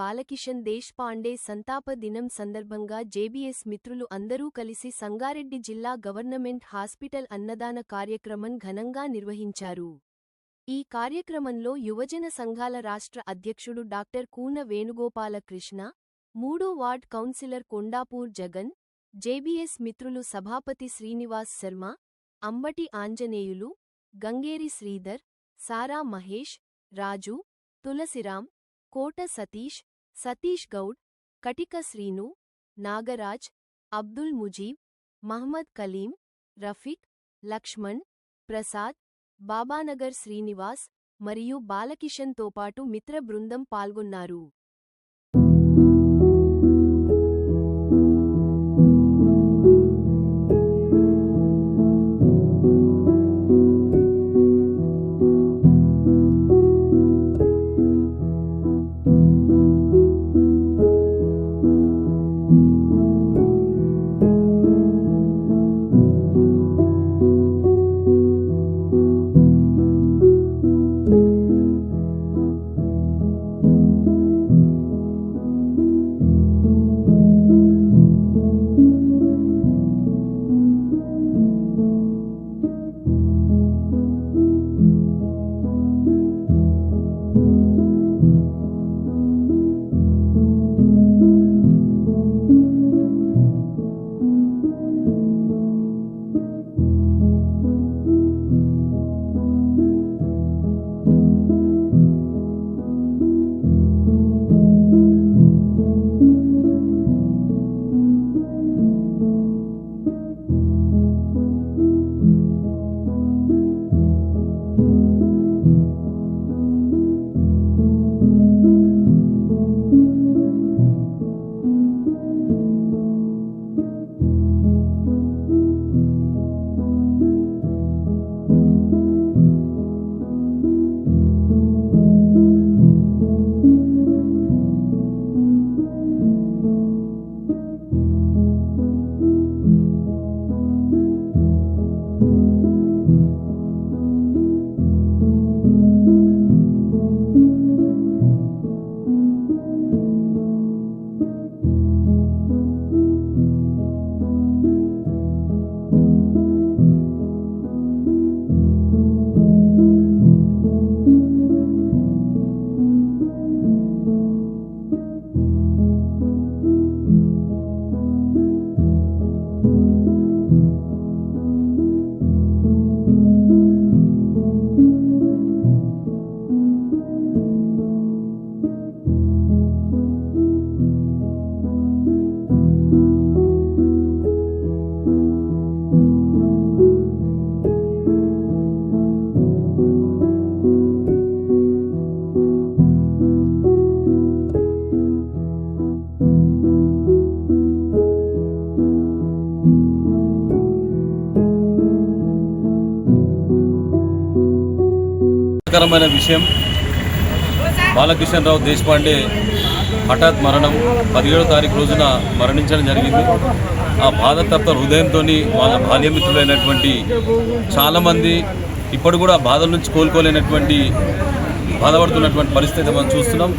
బాలకిషన్ దేశ్పాండే సంతాప దినం సందర్భంగా జేబీఎస్ మిత్రులు అందరూ కలిసి సంగారెడ్డి జిల్లా గవర్నమెంట్ హాస్పిటల్ అన్నదాన కార్యక్రమం ఘనంగా నిర్వహించారు. ఈ కార్యక్రమంలో యువజన సంఘాల రాష్ట్ర అధ్యక్షుడు డాక్టర్ కూన వేణుగోపాలకృష్ణ, 3వ ward councillor Kondapur Jagan, JBS మిత్రులు సభాపతి శ్రీనివాస్ శర్మ, అంబటి ఆంజనేయులు, గంగేరి శ్రీధర్, సారా మహేష్, రాజు, తులసిరాం, కోట సతీష్ గౌడ్, కటిక శ్రీను, నాగరాజ్, అబ్దుల్ ముజీబ్, మహ్మద్ కలీం, రఫీక్, లక్ష్మణ్, ప్రసాద్, బాబానగర్ శ్రీనివాస్ మరియు బాలకిషన్ తో పాటు మిత్ర బృందం పాల్గొన్నారు. కరమైన విషయం, బాలకిషన్ రావు దేశ్పాండే హఠాత్ మరణం 17వ తారీఖు రోజున మరణించడం జరిగింది. ఆ బాధతప్త హృదయంతో వాళ్ళ బాల్యమిత్రులైనటువంటి చాలామంది ఇప్పుడు కూడా బాధల నుంచి కోలుకోలేనటువంటి బాధపడుతున్నటువంటి పరిస్థితి మనం చూస్తున్నాం.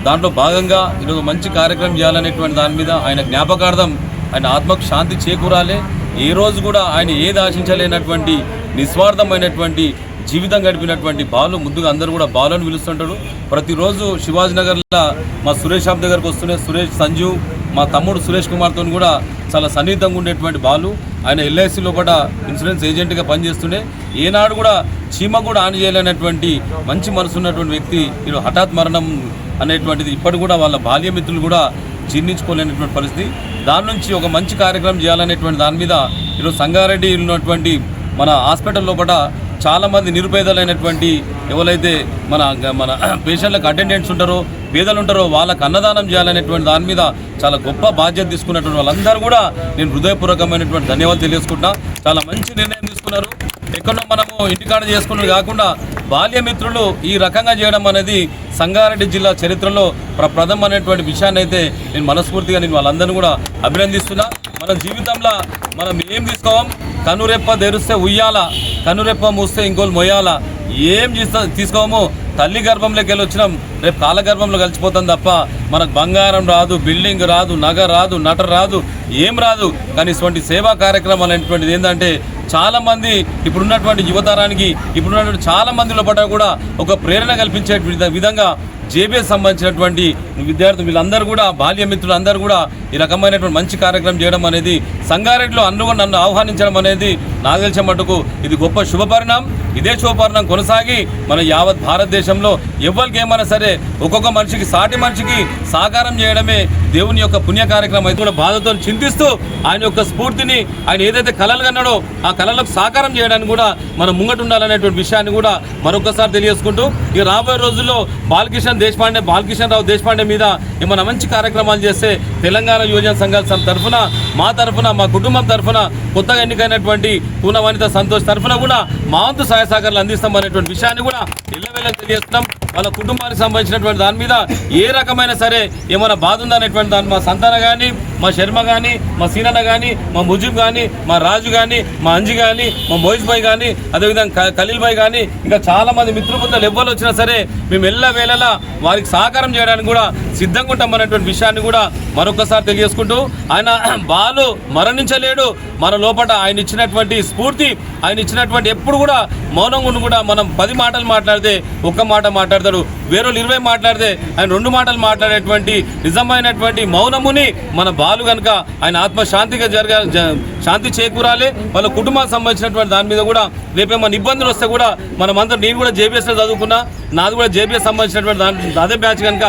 దాంట్లో భాగంగా ఈరోజు మంచి కార్యక్రమం చేయాలనేటువంటి దాని మీద ఆయన జ్ఞాపకార్థం ఆయన ఆత్మకు శాంతి చేకూరాలి. ఏ రోజు కూడా ఆయన ఏది ఆశించలేనటువంటి నిస్వార్థమైనటువంటి జీవితం గడిపినటువంటి బాలు, ముందుగా అందరూ కూడా బాలు అని పిలుస్తుంటాడు. ప్రతిరోజు శివాజీనగర్లో మా సురేష్ షాప్ దగ్గరకు వస్తూనే సురేష్, సంజీవ్, మా తమ్ముడు సురేష్ కుమార్తో కూడా చాలా సన్నిహితంగా ఉండేటువంటి బాలు. ఆయన ఎల్ఐసి లోపల ఇన్సూరెన్స్ ఏజెంట్గా పనిచేస్తుండే ఏనాడు కూడా చీమ కూడా ఆన్ చేయలేనటువంటి మంచి మనసు ఉన్నటువంటి వ్యక్తి ఈరోజు హఠాత్ మరణం అనేటువంటిది ఇప్పటికి కూడా వాళ్ళ బాల్యమిత్రులు కూడా జీర్ణించుకోలేనటువంటి పరిస్థితి. దాని నుంచి ఒక మంచి కార్యక్రమం చేయాలనేటువంటి దాని మీద ఈరోజు సంగారెడ్డి ఉన్నటువంటి మన హాస్పిటల్ లోపల చాలామంది నిరుపేదలైనటువంటి ఎవరైతే మన పేషెంట్లకు అటెండెంట్స్ ఉంటారో, పేదలు ఉంటారో వాళ్ళకు అన్నదానం చేయాలనేటువంటి దాని మీద చాలా గొప్ప బాధ్యత తీసుకున్నటువంటి వాళ్ళందరూ కూడా నేను హృదయపూర్వకమైనటువంటి ధన్యవాదాలు తెలియజేసుకుంటా. చాలా మంచి నిర్ణయం తీసుకున్నారు. ఎక్కడో మనము ఇంటికాడ చేసుకున్నది కాకుండా బాల్యమిత్రులు ఈ రకంగా చేయడం అనేది సంగారెడ్డి జిల్లా చరిత్రలో ప్రథమమైనటువంటి విషయాన్ని అయితే నేను మనస్ఫూర్తిగా వాళ్ళందరినీ కూడా అభినందిస్తున్నా. మన జీవితంలో మనం ఏం తీసుకోవం, కనురెప్ప తెరిస్తే ఉయ్యాల, కనురెప్ప మూస్తే ఇంకోలు మొయ్యాల, ఏం తీసుకోమో తల్లి గర్భంలోకి వెళ్ళి వచ్చినాం, రేపు కాలగర్భంలో కలిసిపోతాం తప్ప మనకు బంగారం రాదు, బిల్డింగ్ రాదు, నగ రాదు, నట రాదు, ఏం రాదు. కానీ ఇటువంటి సేవా కార్యక్రమాలు అనేటువంటిది ఏంటంటే చాలామంది ఇప్పుడున్నటువంటి యువతరానికి ఇప్పుడున్నటువంటి చాలా మందిలో పట్ల కూడా ఒక ప్రేరణ కల్పించే విధంగా జేబీఎస్ సంబంధించినటువంటి విద్యార్థులు వీళ్ళందరూ కూడా బాల్య మిత్రులు అందరూ కూడా ఈ రకమైనటువంటి మంచి కార్యక్రమం చేయడం అనేది సంగారెడ్డిలో నన్ను ఆహ్వానించడం అనేది నాకు తెలిసిన మటుకు ఇది గొప్ప శుభపరిణామం. ఇదే శుభపరిణామం కొనసాగి మన యావత్ భారతదేశంలో ఎవరికి ఏమైనా సరే ఒక్కొక్క మనిషికి సాటి మనిషికి సాకారం చేయడమే దేవుని యొక్క పుణ్య కార్యక్రమం. అయితే కూడా బాధతో చింతిస్తూ ఆయన యొక్క స్ఫూర్తిని ఆయన ఏదైతే కళలు కన్నాడో ఆ కళలకు సాకారం చేయడానికి కూడా మనం ముంగట ఉండాలనేటువంటి విషయాన్ని కూడా మరొకసారి తెలియజేసుకుంటూ ఇక రాబోయే రోజుల్లో బాలకిషన్ రావు దేశపాండే మీద ఏమైనా మంచి కార్యక్రమాలు చేస్తే తెలంగాణ యువజన సంఘాల తరఫున మా కుటుంబం తరఫున కొత్తగా ఎన్నికైనటువంటి పూన వనిత సంతోష్ తరఫున కూడా మా వంతు సహాయ సహకారాలు అందిస్తామనేటువంటి విషయాన్ని కూడా ఎల్లవేళ తెలియజేస్తున్నాం. వాళ్ళ కుటుంబానికి సంబంధించినటువంటి దాని మీద ఏ రకమైన సరే ఏమైనా బాధ ఉందనేటువంటి దాన్ని మా సంతాన కానీ, మా శర్మ కానీ, మా సీనన్న కానీ, మా ముజీబ్ కానీ, మా రాజు కానీ, మా అంజి కానీ, మా మోయిజ్ భాయ్ కానీ, అదేవిధంగా ఖలీల్ భాయ్ కానీ ఇంకా చాలామంది మిత్రులు ఎవ్వరు వచ్చినా సరే మేము ఎల్లవేళలా వారికి సహకారం చేయడానికి కూడా సిద్ధంగా ఉంటామనేటువంటి విషయాన్ని కూడా మరొకసారి తెలియజేసుకుంటూ ఆయన బాలు మరణించలేడు, మన లోపల ఆయన ఇచ్చినటువంటి స్ఫూర్తి ఆయన ఇచ్చినటువంటి ఎప్పుడు కూడా మౌనంగా ఉండి కూడా మనం 10 మాటలు మాట్లాడితే ఒక్క మాట మాట్లాడతాడు, వేరే 20 మాట్లాడితే ఆయన 2 మాటలు మాట్లాడేటువంటి నిజమైనటువంటి మౌనముని మన బాలు కనుక ఆయన ఆత్మశాంతిగా శాంతి చేకూరాలి. వాళ్ళ కుటుంబానికి సంబంధించినటువంటి దాని మీద కూడా రేపేమన్నా ఇబ్బందులు వస్తే కూడా మనమందరం నేను కూడా జేబీఎస్లో చదువుకున్నా, నాది కూడా జేబీఎస్ సంబంధించినటువంటి అదే బ్యాచ్ కనుక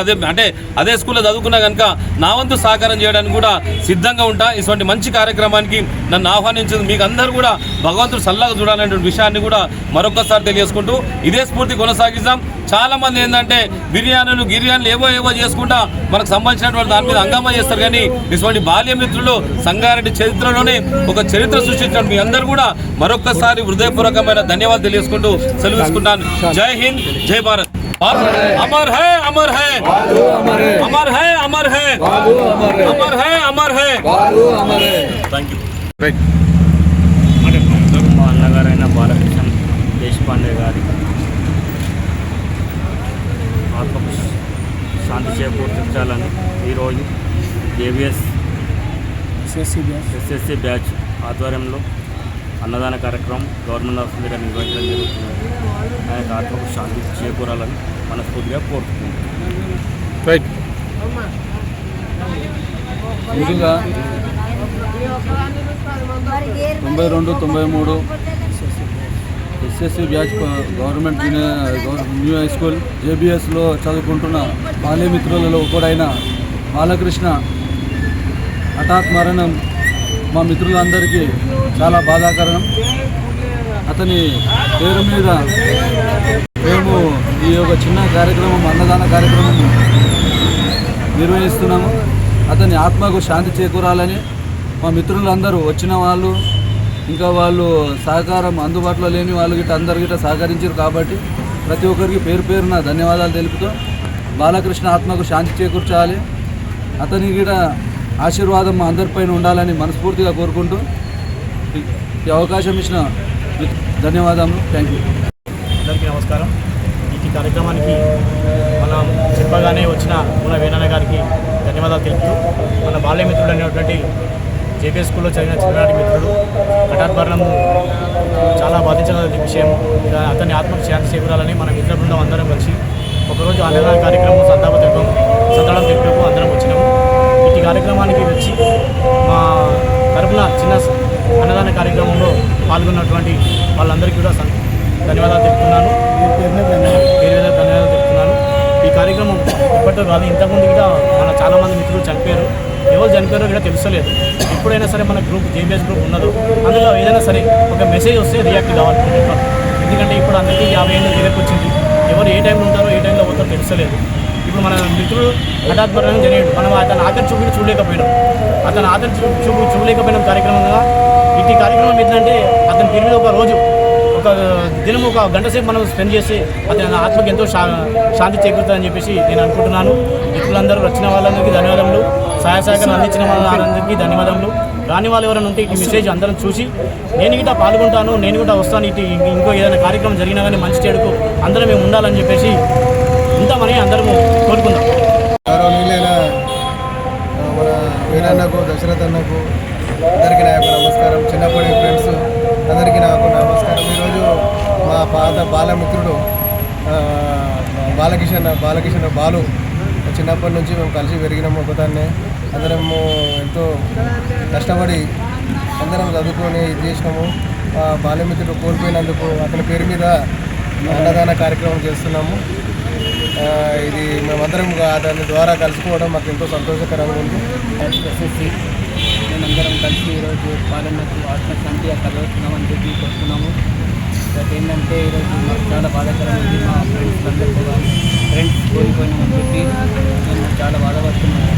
అదే స్కూల్లో చదువుకున్నా కనుక నా వంతు సహకారం చేయడానికి కూడా సిద్ధంగా ఉంటా. ఇటువంటి మంచి కార్యక్రమానికి నన్ను ఆహ్వానించింది మీకు అందరూ కూడా భగవంతుడు సల్లాగా చూడాలనేటువంటి విషయాన్ని కూడా మరొకసారి తెలియజేసుకుంటూ ఇదే స్ఫూర్తి కొనసాగిస్తాం. చాలా మంది ఏంటంటే బిర్యానీలు ఏవో చేసుకుంటా మనకు సంబంధించినటువంటి దాని మీద హంగామా చేస్తారు. కానీ ఇటువంటి బాల్య మిత్రులు సంగారెడ్డి చరిత్రలోనే ఒక చరిత్ర సృష్టించడం మీ అందరూ కూడా మరొకసారి హృదయపూర్వకమైన ధన్యవాదాలు తెలియజేసుకుంటూ సెలవు తీసుకుంటాను. జై హింద్, జై Bharat. Amar high Amar high Amar high Amar high Amar high Amar high. Thank you. మా అన్నగారైన బాలకృష్ణ దేశపాండే గారి ఆత్మకు శాంతి చేకూర్చాలని ఈరోజు జేబీఎస్ ఎస్ఎస్సి బ్యాచ్ ఆధ్వర్యంలో అన్నదాన కార్యక్రమం గవర్నమెంట్ ఆఫ్ ఇండియా నిర్వహించడం జరుగుతుంది. ఆయన ఆత్మకు శాంతి చేకూరాలని మనస్ఫూర్తిగా కోరుతున్నాం. ముందుగా 92-93 SSC batch government new high school జేబీఎస్లో చదువుకుంటున్న బాల్యమిత్రులలో ఒకడైన బాలకృష్ణ హఠాత్ మరణం మా మిత్రులందరికీ చాలా బాధాకరణం. అతని పేరు మీద మేము ఈ యొక్క చిన్న కార్యక్రమం అన్నదాన కార్యక్రమం నిర్వహిస్తున్నాము. అతని ఆత్మకు శాంతి చేకూరాలని మా మిత్రులందరూ వచ్చిన వాళ్ళు ఇంకా వాళ్ళు సహకారం అందుబాటులో లేని వాళ్ళు గిట్ట అందరు గిట్ట సహకరించారు. కాబట్టి ప్రతి ఒక్కరికి పేరున ధన్యవాదాలు తెలుపుతూ బాలకృష్ణ ఆత్మకు శాంతి చేకూర్చాలి, అతని గిట్ట ఆశీర్వాదం మా అందరిపైన ఉండాలని మనస్ఫూర్తిగా కోరుకుంటూ ఈ అవకాశం ఇచ్చిన ధన్యవాదాలు. Thank you. అందరికీ నమస్కారం. ఈ కార్యక్రమానికి మనం చెప్పగానే వచ్చిన మన వేణన్న గారికి ధన్యవాదాలు తెలుపుతూ మన బాల్యమిత్రుడు అనేటువంటి జేపీఎస్ స్కూల్లో చదివిన చిన్ననాటి మిత్రుడు హఠాత్ మరణం చాలా బాధించగల విషయం. అతని ఆత్మకు శాంతి చేకూరాలని మన మిత్ర బృందం అందరం కలిసి ఒకరోజు అన్నదాన కార్యక్రమం సంతానం తెలుపుకు అందరం వచ్చినాము. ఈ కార్యక్రమానికి వచ్చి మా తరపున చిన్న అన్నదాన కార్యక్రమంలో పాల్గొన్నటువంటి వాళ్ళందరికీ కూడా ధన్యవాదాలు తెలుపుతున్నాను. ధన్యవాదాలు తెలుపుతున్నాను. ఈ కార్యక్రమం ఇప్పటితో కాదు, ఇంతకుముందు కూడా మన చాలామంది మిత్రులు చనిపోయారు. ఎవరు చనిపోయారో కూడా తెలుసలేదు. ఎప్పుడైనా సరే మన గ్రూప్ జేబీఎస్ గ్రూప్ ఉన్నదో అందులో ఏదైనా సరే ఒక మెసేజ్ వస్తే రియాక్ట్ కావాలి. ఎందుకంటే ఇప్పుడు అందరికీ 50 ఏళ్ళు దగ్గరకు వచ్చింది. ఎవరు ఏ టైంలో ఉంటారో ఏ టైంలో పోతారో తెలుసలేదు. ఇప్పుడు మన మిత్రుడు హఠాత్ మరణం జరిగాడు. మనం అతను ఆఖరి చూపుని చూడలేకపోయినాం. అతను ఆఖరి చూపు చూడలేకపోయిన కార్యక్రమంగా ఇటు కార్యక్రమం ఏంటంటే అతని పేరు మీద ఒక ఒక దినం ఒక గంట సేపు మనం స్పెండ్ చేసి అతని ఆత్మకి ఎంతో శాంతి చేకూరుతుందని చెప్పేసి నేను అనుకుంటున్నాను. మిత్రులందరూ వచ్చిన వాళ్ళందరికీ ధన్యవాదములు, సహాయ సహకారం అందించిన వాళ్ళందరికీ ధన్యవాదములు. రాని వాళ్ళు ఎవరైనా ఉంటే ఈ మెసేజ్ అందరం చూసి నేను కూడా పాల్గొంటాను, నేను కూడా వస్తాను, ఇటు ఇంకో ఏదైనా కార్యక్రమం జరిగినా కానీ మంచి చెడుకు అందరం మేము ఉండాలని చెప్పేసి ఉంటామని అందరము కోరుకుందాం. గౌరవనీయులైన మన వీరన్నకు, దశరథ్ అన్నకు అందరికీ నా యొక్క నమస్కారం. చిన్నప్పటి ఫ్రెండ్స్ అందరికీ నాకు నమస్కారం. ఈరోజు మా పాత బాలమిత్రుడు బాలకిషన్ బాలు చిన్నప్పటి నుంచి మేము కలిసి పెరిగినాము. ఒకదాన్నే అందరము ఎంతో కష్టపడి అందరం చదువుకొని ఇది చేసినాము. బాల్యమిత్రుడు కోల్పోయినందుకు అతని పేరు మీద అన్నదాన కార్యక్రమం చేస్తున్నాము. ఇది మేమందరం దాని ద్వారా కలుసుకోవడం మాకు ఎంతో సంతోషకరంగా ఉంది. ఎస్ఎస్సి మేమందరం కలిసి ఈరోజు పాలనకు ఆత్మశాంతి కలుగుతున్నామని చెప్పి కోరుతున్నాము. బట్ ఏంటంటే ఈరోజు మాకు చాలా బాధాకరమైంది. మా ఫ్రెండ్స్ అందరితో ఫ్రెండ్స్ కోల్పోయినామని చెప్పి మేము చాలా బాధపడుతున్నాము.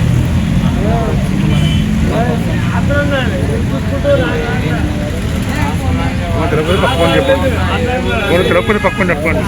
తిరుపతి పక్కన చెప్పండి.